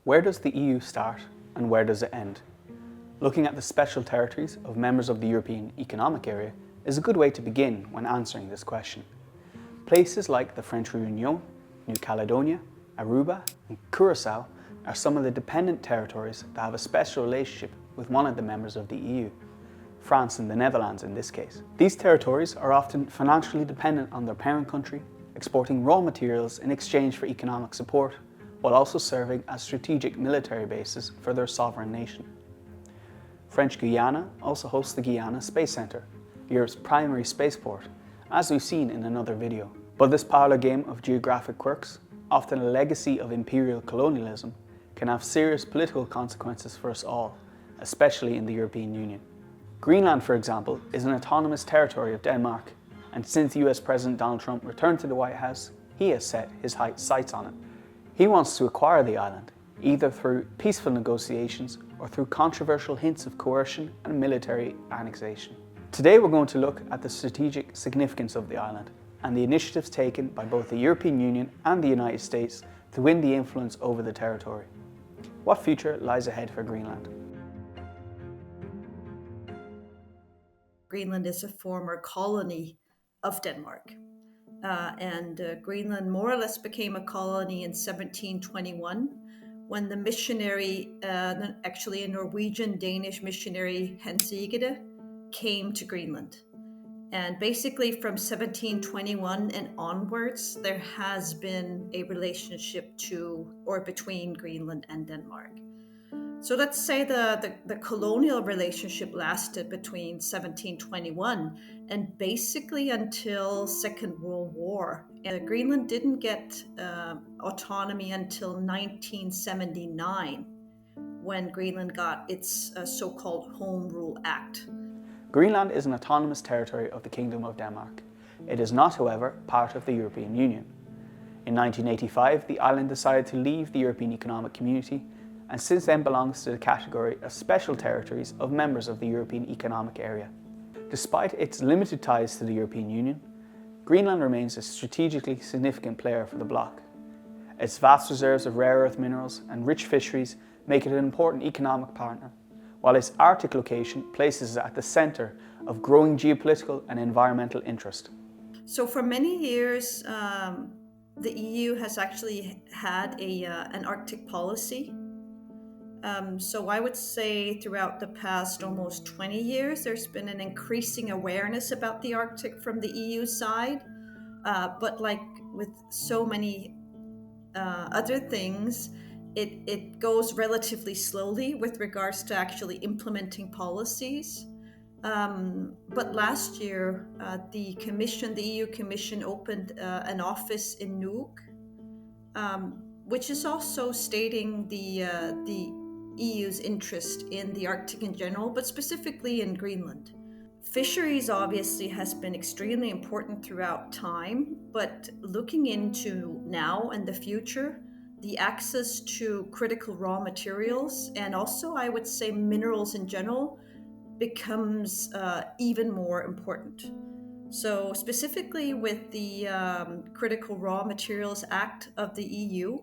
Where does the EU start and where does it end? Looking at the special territories of members of the European Economic Area is a good way to begin when answering this question. Places like the French Réunion, New Caledonia, Aruba and Curaçao are some of the dependent territories that have a special relationship with one of the members of the EU, France and the Netherlands in this case. These territories are often financially dependent on their parent country, exporting raw materials in exchange for economic support, while also serving as strategic military bases for their sovereign nation. French Guiana also hosts the Guiana Space Centre, Europe's primary spaceport, as we've seen in another video. But this parlour game of geographic quirks, often a legacy of imperial colonialism, can have serious political consequences for us all, especially in the European Union. Greenland, for example, is an autonomous territory of Denmark, and since US President Donald Trump returned to the White House, he has set his sights on it. He wants to acquire the island, either through peaceful negotiations or through controversial hints of coercion and military annexation. Today we're going to look at the strategic significance of the island and the initiatives taken by both the European Union and the United States to win the influence over the territory. What future lies ahead for Greenland? Greenland is a former colony of Denmark. Greenland more or less became a colony in 1721 when the missionary, actually a Norwegian-Danish missionary, Hans Egede, came to Greenland. And basically from 1721 and onwards, there has been a relationship to or between Greenland and Denmark. So let's say the colonial relationship lasted between 1721 and basically until Second World War. And Greenland didn't get autonomy until 1979, when Greenland got its so-called Home Rule Act. Greenland is an autonomous territory of the Kingdom of Denmark. It is not, however, part of the European Union. In 1985, the island decided to leave the European Economic Community and since then belongs to the category of special territories of members of the European Economic Area. Despite its limited ties to the European Union, Greenland remains a strategically significant player for the bloc. Its vast reserves of rare earth minerals and rich fisheries make it an important economic partner, while its Arctic location places it at the centre of growing geopolitical and environmental interest. So for many years, the EU has actually had an Arctic policy. So I would say throughout the past almost 20 years, there's been an increasing awareness about the Arctic from the EU side. But like with so many other things, it goes relatively slowly with regards to actually implementing policies. But last year, the EU Commission opened an office in Nuuk, which is also stating the EU's interest in the Arctic in general, but specifically in Greenland. Fisheries obviously has been extremely important throughout time, but looking into now and the future, the access to critical raw materials and also I would say minerals in general becomes even more important. So specifically with the Critical Raw Materials Act of the EU,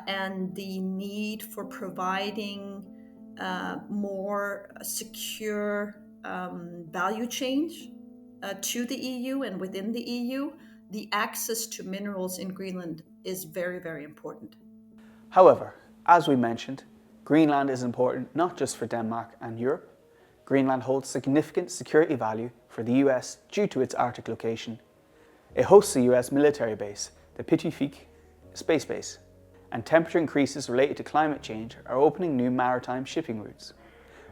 and the need for providing more secure value chains to the EU and within the EU, the access to minerals in Greenland is very, very important. However, as we mentioned, Greenland is important not just for Denmark and Europe. Greenland holds significant security value for the US due to its Arctic location. It hosts a US military base, the Pitufik Space Base, and temperature increases related to climate change are opening new maritime shipping routes.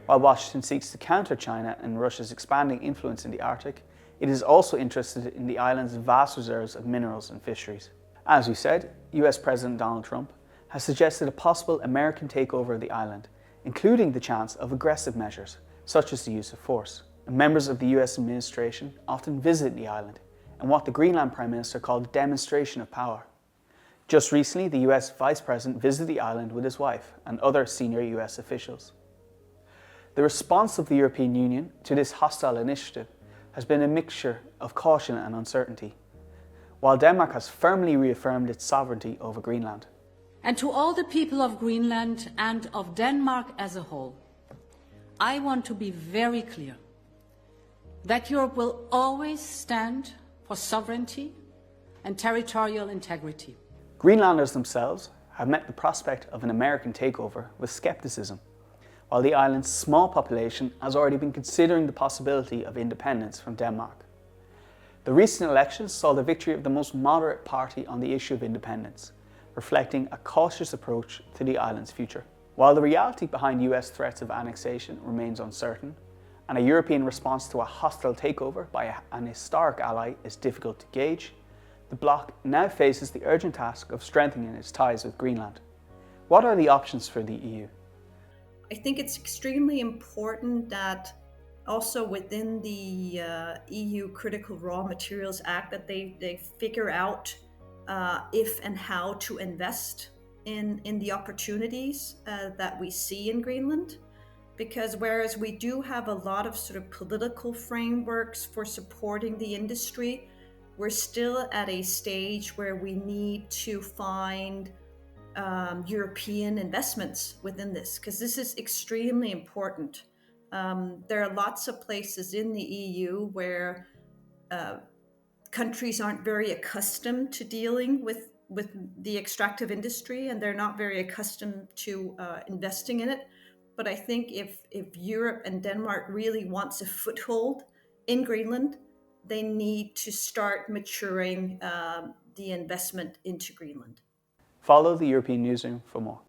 While Washington seeks to counter China and Russia's expanding influence in the Arctic, it is also interested in the island's vast reserves of minerals and fisheries. As we said, US President Donald Trump has suggested a possible American takeover of the island, including the chance of aggressive measures, such as the use of force. And members of the US administration often visit the island, and what the Greenland Prime Minister called a demonstration of power. Just recently, the US Vice President visited the island with his wife and other senior US officials. The response of the European Union to this hostile initiative has been a mixture of caution and uncertainty, while Denmark has firmly reaffirmed its sovereignty over Greenland. And to all the people of Greenland and of Denmark as a whole, I want to be very clear that Europe will always stand for sovereignty and territorial integrity. Greenlanders themselves have met the prospect of an American takeover with skepticism, while the island's small population has already been considering the possibility of independence from Denmark. The recent elections saw the victory of the most moderate party on the issue of independence, reflecting a cautious approach to the island's future. While the reality behind US threats of annexation remains uncertain, and a European response to a hostile takeover by an historic ally is difficult to gauge, the bloc now faces the urgent task of strengthening its ties with Greenland. What are the options for the EU? I think it's extremely important that also within the EU Critical Raw Materials Act that they figure out if and how to invest in the opportunities that we see in Greenland. Because whereas we do have a lot of sort of political frameworks for supporting the industry, we're still at a stage where we need to find European investments within this, because this is extremely important. There are lots of places in the EU where countries aren't very accustomed to dealing with the extractive industry, and they're not very accustomed to investing in it. But I think if Europe and Denmark really wants a foothold in Greenland, they need to start maturing the investment into Greenland. Follow the European Newsroom for more.